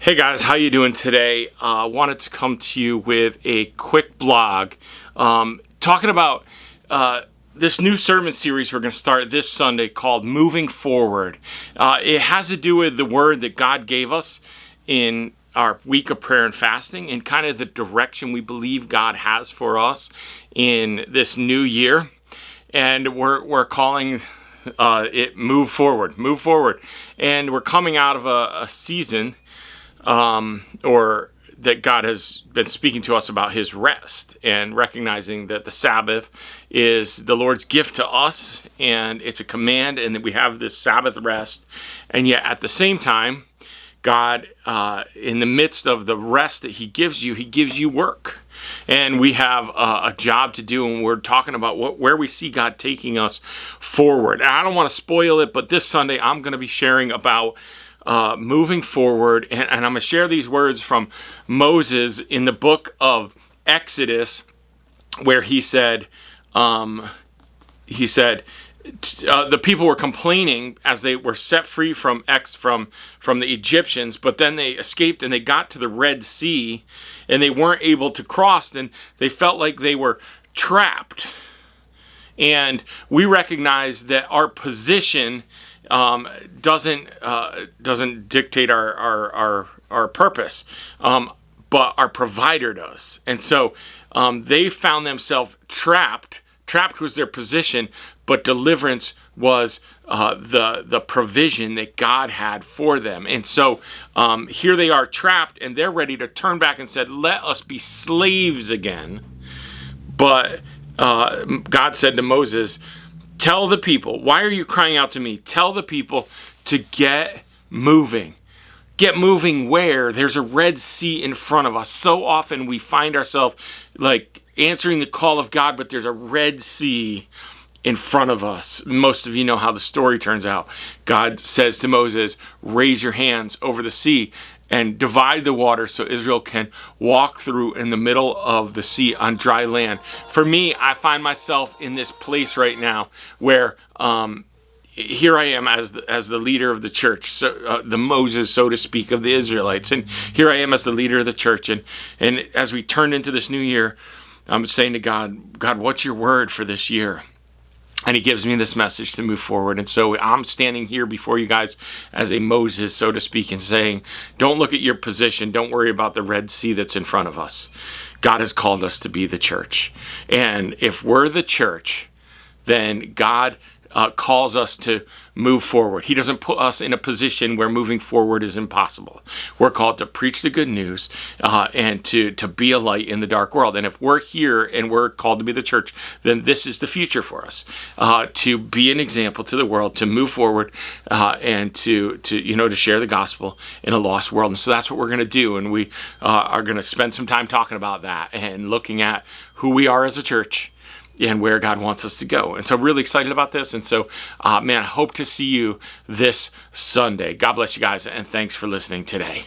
Hey guys, how you doing today? Wanted to come to you with a quick blog talking about this new sermon series we're going to start this Sunday called Moving Forward. It has to do with the word that God gave us in our week of prayer and fasting and kind of the direction we believe God has for us in this new year. And we're calling it Move Forward. And we're coming out of a season or that God has been speaking to us about his rest and recognizing that the Sabbath is the Lord's gift to us and it's a command and that we have this Sabbath rest. And yet at the same time, God, in the midst of the rest that he gives you work. And we have a job to do, and we're talking about where we see God taking us forward. And I don't want to spoil it, but this Sunday I'm going to be sharing about moving forward, and I'm going to share these words from Moses in the book of Exodus, where he said, the people were complaining as they were set free from the Egyptians, but then they escaped and they got to the Red Sea, and they weren't able to cross, and they felt like they were trapped. And we recognize that our position doesn't dictate our purpose, but our provider does. And so they found themselves trapped. Trapped was their position, but deliverance was the provision that God had for them. And so here they are trapped, and they're ready to turn back and said, "Let us be slaves again." But God said to Moses, "Tell the people, why are you crying out to me? Tell the people to get moving." Get moving where? There's a Red Sea in front of us. So often we find ourselves like answering the call of God, but there's a Red Sea in front of us. Most of you know how the story turns out. God says to Moses, "Raise your hands over the sea and divide the water so Israel can walk through in the middle of the sea on dry land." For me, I find myself in this place right now where here I am as the leader of the church, so, the Moses, so to speak, of the Israelites. And here I am as the leader of the church. And as we turn into this new year, I'm saying to God, "God, what's your word for this year?" And he gives me this message to move forward. And so I'm standing here before you guys as a Moses, so to speak, and saying, don't look at your position. Don't worry about the Red Sea that's in front of us. God has called us to be the church. And if we're the church, then God calls us to move forward. He doesn't put us in a position where moving forward is impossible. We're called to preach the good news and to be a light in the dark world. And if we're here and we're called to be the church, then this is the future for us, to be an example to the world, to move forward and to share the gospel in a lost world. And so that's what we're going to do. And we are going to spend some time talking about that and looking at who we are as a church and where God wants us to go. And so I'm really excited about this. And so, I hope to see you this Sunday. God bless you guys, and thanks for listening today.